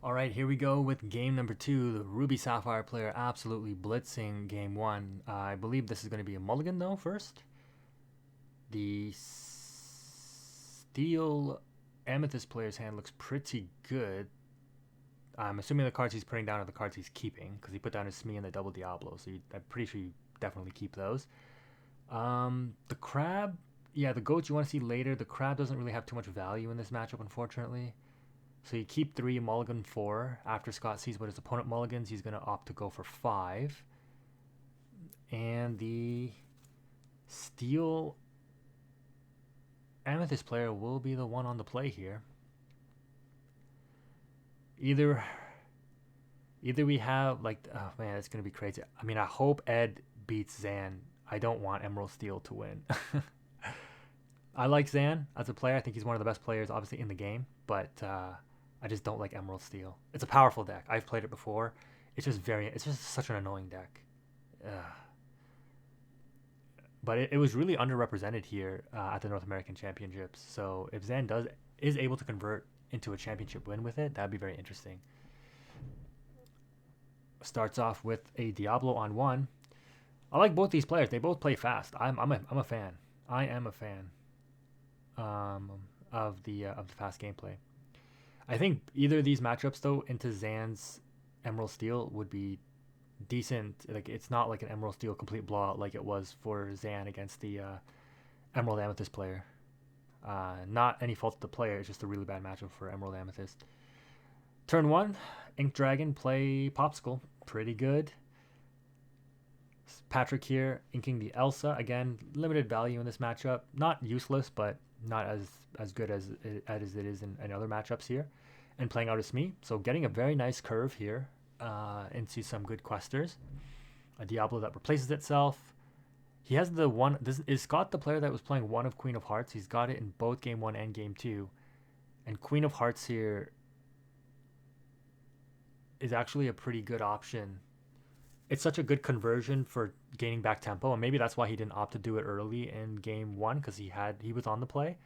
All right, here we go with game number two. The Ruby Sapphire player absolutely blitzing game one. I believe this is going to be a mulligan though first. The Steel Amethyst player's hand looks pretty good. I'm assuming the cards he's putting down are the cards he's keeping because he put down his Smee and the Double Diablo. So I'm pretty sure you definitely keep those. The Crab, yeah, the Goats you want to see later. The Crab doesn't really have too much value in this matchup, unfortunately. So you keep three, mulligan four. After Scott sees what his opponent mulligans, he's going to opt to go for five. And the Steel Amethyst player will be the one on the play here. Either we have like, oh man, it's going to be crazy. I mean, I hope Ed beats Zan. I don't want Emerald Steel to win. I like Zan as a player. I think he's one of the best players, obviously, in the game. But I just don't like Emerald Steel. It's a powerful deck. I've played it before. It's just such an annoying deck. Ugh. But it was really underrepresented here at the North American Championships. So if Zan is able to convert into a championship win with it, that'd be very interesting. Starts off with a Diablo on one. I like both these players. They both play fast. I'm a fan. I am a fan of the fast gameplay. I think either of these matchups though into Zan's Emerald Steel would be decent. Like it's not like an Emerald Steel complete blowout like it was for Zan against the Emerald Amethyst player. Not any fault of the player. It's just a really bad matchup for Emerald Amethyst. Turn one, Ink Dragon play Popsicle. Pretty good. Patrick here inking the Elsa. Again, limited value in this matchup. Not useless, but not as good as it is in other matchups here. And playing out a Smee. So getting a very nice curve here into some good questers. A Diablo that replaces itself. He has the one. This is Scott the player that was playing one of Queen of Hearts. He's got it in both game one and game two. And Queen of Hearts here is actually a pretty good option. It's such a good conversion for gaining back tempo, and maybe that's why he didn't opt to do it early in game one because he was on the play.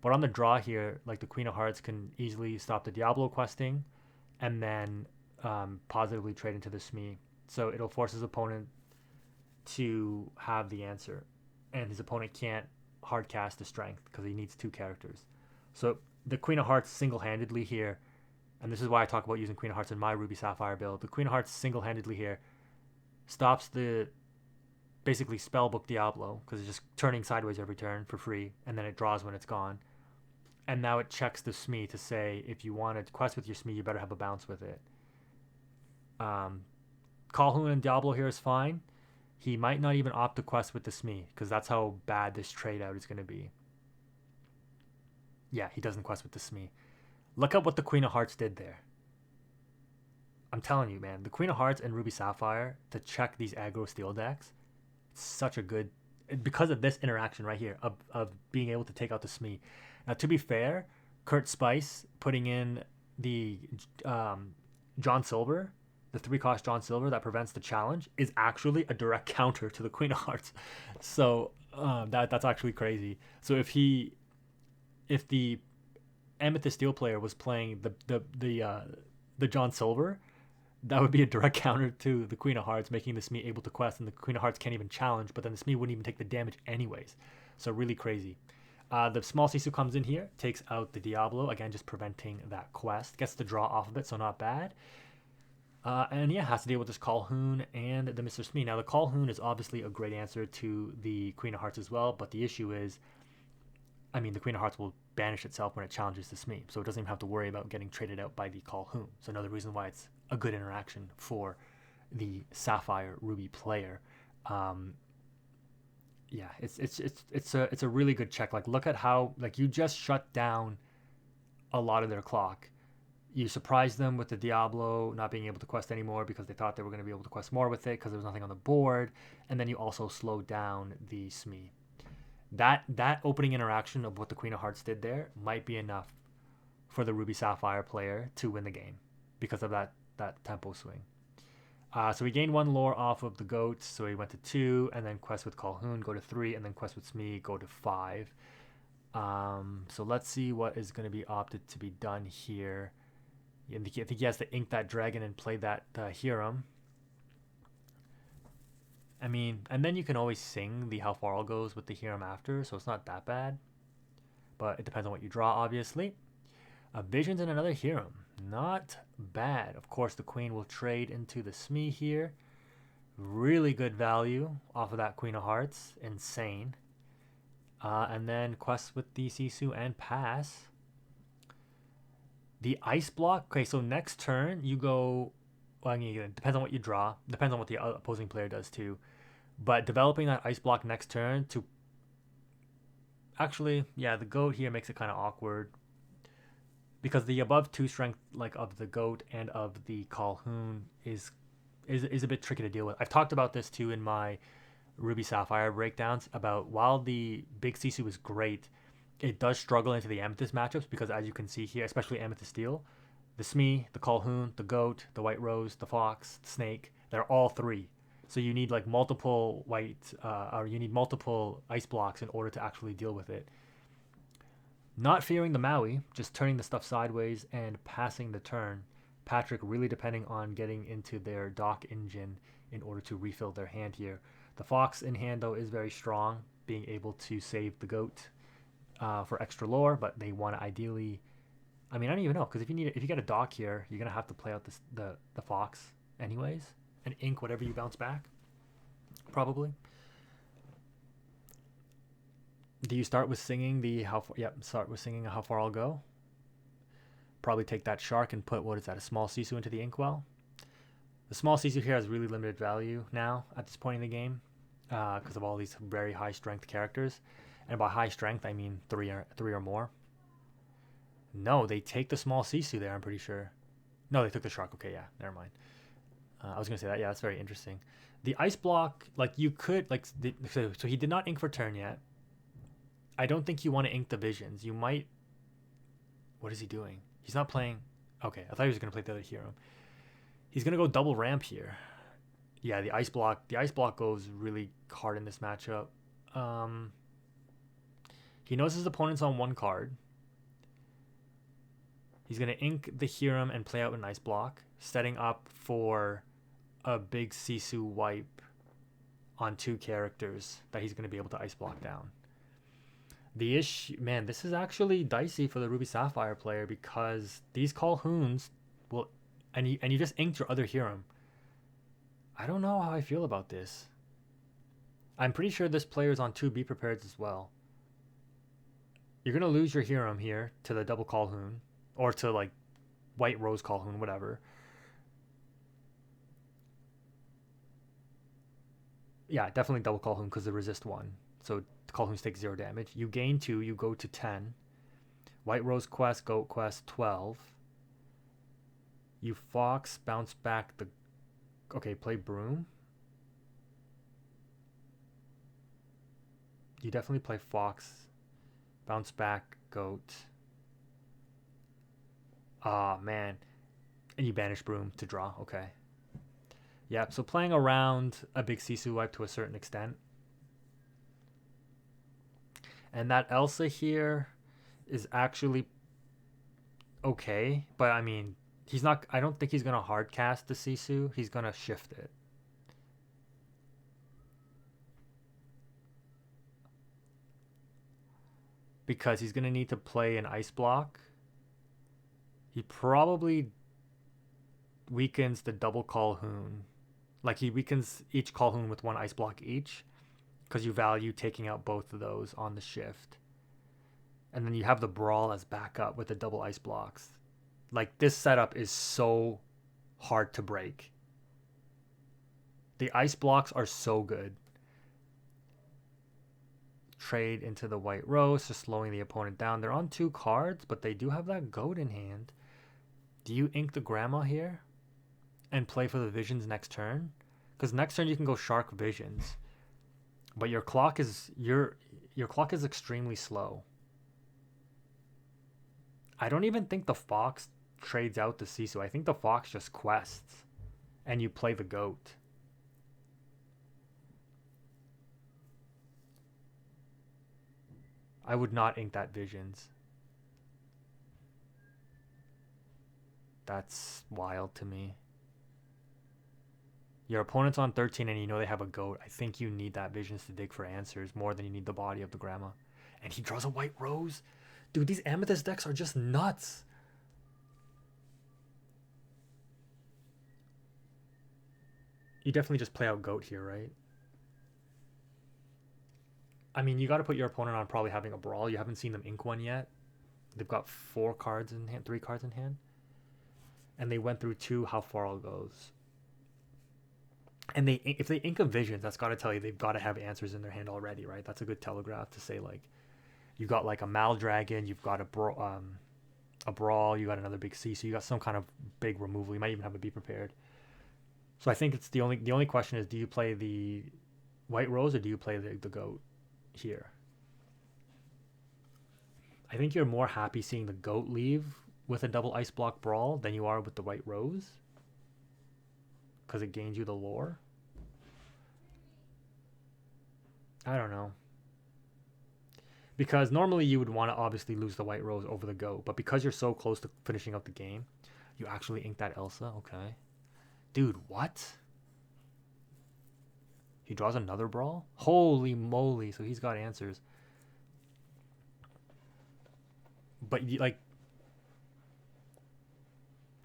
But on the draw here, like the Queen of Hearts can easily stop the Diablo questing, and then positively trade into the Smee. So it'll force his opponent to have the answer, and his opponent can't hard cast the strength because he needs two characters. So the Queen of Hearts single-handedly here, and this is why I talk about using Queen of Hearts in my Ruby Sapphire build. The Queen of Hearts single-handedly here stops the basically spellbook Diablo because it's just turning sideways every turn for free, and then it draws when it's gone. And now it checks the Smee to say if you want to quest with your Smee, you better have a bounce with it. Callon and Diablo here is fine. He might not even opt to quest with the Smee because that's how bad this trade out is going to be. Yeah, he doesn't quest with the Smee. Look at what the Queen of Hearts did there. I'm telling you, man, the Queen of Hearts and Ruby Sapphire to check these aggro steel decks, it's such a good because of this interaction right here of being able to take out the Smee. Now, to be fair, Kurt Spice putting in the John Silver, the 3-cost John Silver that prevents the challenge, is actually a direct counter to the Queen of Hearts. So that's actually crazy. So if the Amethyst Steel player was playing the John Silver, that would be a direct counter to the Queen of Hearts, making the Smee able to quest, and the Queen of Hearts can't even challenge, but then the Smee wouldn't even take the damage anyways. So really crazy. The small Sisu comes in here, takes out the Diablo, again just preventing that quest. Gets the draw off of it, so not bad. And yeah, has to deal with this Callon and the Mr. Smee. Now the Callon is obviously a great answer to the Queen of Hearts as well, but the issue is, I mean, the Queen of Hearts will banish itself when it challenges the Smee, so it doesn't even have to worry about getting traded out by the Callon. So another reason why it's a good interaction for the Sapphire Ruby player. Yeah, it's a really good check. Like, look at how like you just shut down a lot of their clock. You surprised them with the Diablo not being able to quest anymore because they thought they were going to be able to quest more with it because there was nothing on the board, and then you also slowed down the Smee. That opening interaction of what the Queen of Hearts did there might be enough for the Ruby Sapphire player to win the game because of that tempo swing. So we gained one lore off of the goats, so he went to 2, and then quest with Callon, go to 3, and then quest with Smee, go to 5. So let's see what is going to be opted to be done here. I think he has to ink that dragon and play that Hiram. I mean, and then you can always sing the how far all goes with the Hiram after, so it's not that bad. But it depends on what you draw, obviously. Visions and another Hiram. Not bad. Of course, the queen will trade into the Smee here. Really good value off of that Queen of Hearts. Insane. And then quest with the Sisu and pass. The ice block. Okay, so next turn you go. Well, I mean, it depends on what you draw. Depends on what the opposing player does too. But developing that ice block next turn to. Actually, yeah, the goat here makes it kind of awkward. Because the above 2 strength like of the goat and of the Calhoun is a bit tricky to deal with. I've talked about this too in my Ruby Sapphire breakdowns about while the big Sisu is great, it does struggle into the Amethyst matchups because as you can see here, especially Amethyst Steel, the Smee, the Calhoun, the Goat, the White Rose, the Fox, the Snake, they're all 3. So you need like multiple or you need multiple ice blocks in order to actually deal with it. Not fearing the Maui, just turning the stuff sideways and passing the turn. Patrick really depending on getting into their dock engine in order to refill their hand here. The Fox in hand though is very strong, being able to save the Goat for extra lore, but they want to ideally. I mean, I don't even know because if you get a dock here, you're gonna have to play out the Fox anyways and ink whatever you bounce back, probably. Do you start with singing the how far? Yep, start with singing how far I'll go. Probably take that shark and put what is that, a small Sisu into the inkwell. The small Sisu here has really limited value now at this point in the game because of all these very high strength characters, and by high strength I mean three or more. No, they take the small Sisu there. I'm pretty sure. No, they took the shark. Okay, yeah, never mind. I was gonna say that. Yeah, that's very interesting. The ice block, like you could like so he did not ink for turn yet. I don't think you want to ink the visions. You might. What is he doing? He's not playing. Okay, I thought he was gonna play the other hero. He's gonna go double ramp here. Yeah, the ice block. The ice block goes really hard in this matchup. He knows his opponent's on 1 card. He's gonna ink the Hiram and play out an ice block, setting up for a big Sisu wipe on 2 characters that he's gonna be able to ice block down. The issue, man, this is actually dicey for the Ruby Sapphire player because these Calhouns will, and you just inked your other Hiram. I don't know how I feel about this. I'm pretty sure this player is on 2 Be Prepared as well. You're gonna lose your Hiram here to the double Calhoun, or to like White Rose Calhoun, whatever. Yeah, definitely double Calhoun because the resist 1. So Calhouns take 0 damage. You gain 2, you go to 10. White Rose quest, Goat quest, 12. You Fox, bounce back the. Okay, play Broom. You definitely play Fox, bounce back Goat. Ah, man. And you banish Broom to draw. Okay. Yeah, so playing around a big Sisu wipe to a certain extent. And that Elsa here is actually okay, but I mean, he's not. I don't think he's gonna hard cast the Sisu. He's gonna shift it. Because he's gonna need to play an ice block. He probably weakens the double Calhoun. Like he weakens each Calhoun with 1 ice block each. Because you value taking out both of those on the shift. And then you have the Brawl as backup with the double ice blocks. Like, this setup is so hard to break. The ice blocks are so good. Trade into the White Rose, just slowing the opponent down. They're on 2 cards, but they do have that Goat in hand. Do you ink the Grandma here? And play for the Visions next turn? Because next turn you can go Shark Visions. But your clock is your clock is extremely slow. I don't even think the Fox trades out the Sisu. I think the Fox just quests and you play the Goat. I would not ink that Visions. That's wild to me. Your opponent's on 13 and you know they have a goat. I think you need that visions to dig for answers more than you need the body of the grandma. And he draws a white rose. Dude, these Amethyst decks are just nuts. You definitely just play out goat here, right? I mean, you got to put your opponent on probably having a brawl. You haven't seen them ink one yet. They've got 4 cards in hand, 3 cards in hand. And they went through 2 how far all goes. And if they ink a visions, that's got to tell you they've got to have answers in their hand already, right? That's a good telegraph to say, like, you got like a Maldragon, you've got a brawl, you got another big C, so you got some kind of big removal. You might even have a be prepared. So I think it's the only question is, do you play the white rose or do you play the goat here? I think you're more happy seeing the goat leave with a double ice block brawl than you are with the white rose, because it gains you the lore. I don't know. Because normally you would want to obviously lose the white rose over the goat, but because you're so close to finishing up the game, you actually ink that Elsa. Okay. Dude, what? He draws another brawl? Holy moly, so he's got answers. But you, like,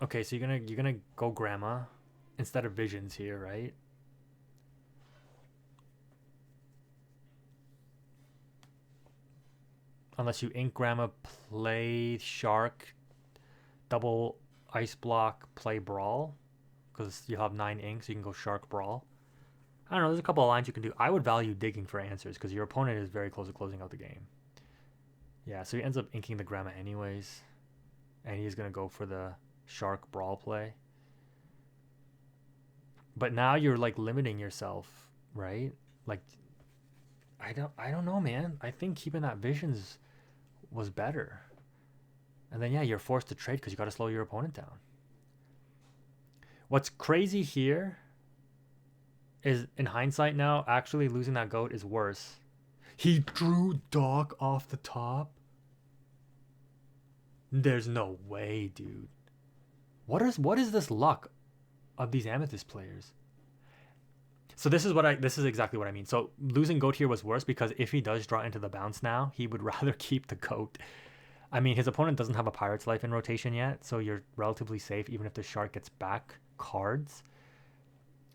okay, so you're gonna go grandma instead of visions here, right? Unless you ink grandma, play shark, double ice block, play brawl, because you have 9 inks, so you can go shark brawl. I don't know, there's a couple of lines you can do. I would value digging for answers because your opponent is very close to closing out the game. Yeah, so he ends up inking the grandma anyways, and he's gonna go for the shark brawl play. But now you're like limiting yourself, right? Like, I don't know, man. I think keeping that visions was better. And then yeah, you're forced to trade because you got to slow your opponent down. What's crazy here is, in hindsight now, actually losing that goat is worse. He drew Doc off the top. There's no way, dude. What is this luck of these Amethyst players? So this is exactly what I mean. So losing goat here was worse because if he does draw into the bounce now, he would rather keep the goat. I mean, his opponent doesn't have a Pirate's Life in rotation yet, so you're relatively safe even if the shark gets back cards.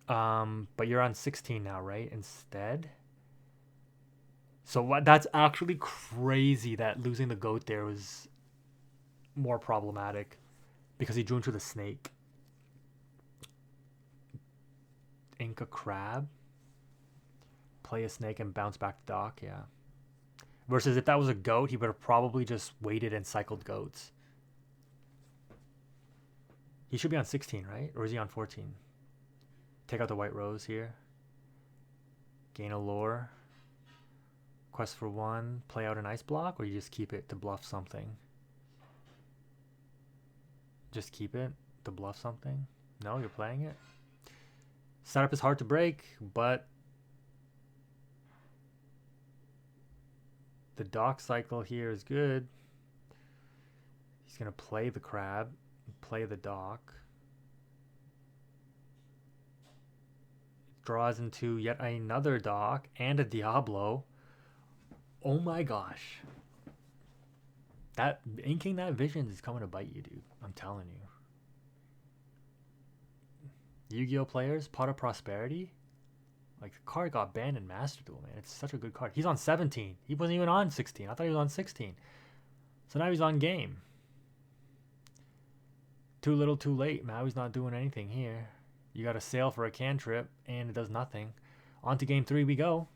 But you're on 16 now, right? Instead. So what? That's actually crazy that losing the goat there was more problematic because he drew into the snake. Ink a crab, play a snake and bounce back to Doc, yeah. Versus if that was a goat, he would have probably just waited and cycled goats. He should be on 16, right? Or is he on 14? Take out the white rose here. Gain a lore. Quest for 1. Play out an ice block, or you just keep it to bluff something? Just keep it to bluff something? No, you're playing it? Setup is hard to break, but the Doc cycle here is good. He's going to play the crab, play the Doc. Draws into yet another Doc and a Diablo. Oh my gosh. That inking that visions is coming to bite you, dude. I'm telling you. Yu-Gi-Oh players, Pot of Prosperity. Like, the card got banned in Master Duel, man. It's such a good card. He's on 17. He wasn't even on 16. I thought he was on 16. So now he's on game. Too little, too late. Now he's not doing anything here. You got a sail for a cantrip, and it does nothing. On to game 3 we go.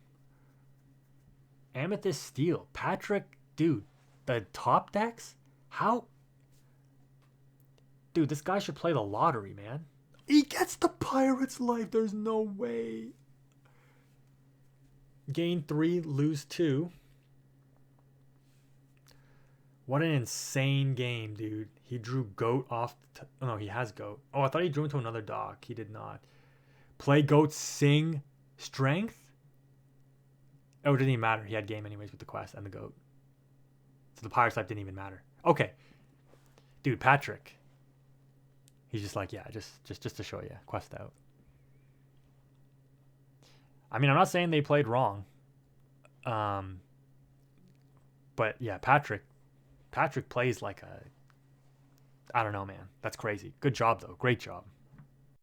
Amethyst Steel. Patrick, dude, the top decks? How? Dude, this guy should play the lottery, man. He gets the Pirate's Life. There's no way. Gain 3, lose 2. What an insane game, dude. He drew goat off. Oh, no, he has goat. Oh, I thought he drew into another Doc. He did not. Play goat, sing, strength. Oh, it didn't even matter. He had game anyways with the quest and the goat. So the Pirate's Life didn't even matter. Okay. Dude, Patrick. He's just like, yeah, just to show you, quest out. I mean, I'm not saying they played wrong. Um, but yeah, Patrick plays like a, I don't know, man. That's crazy. Good job though. Great job.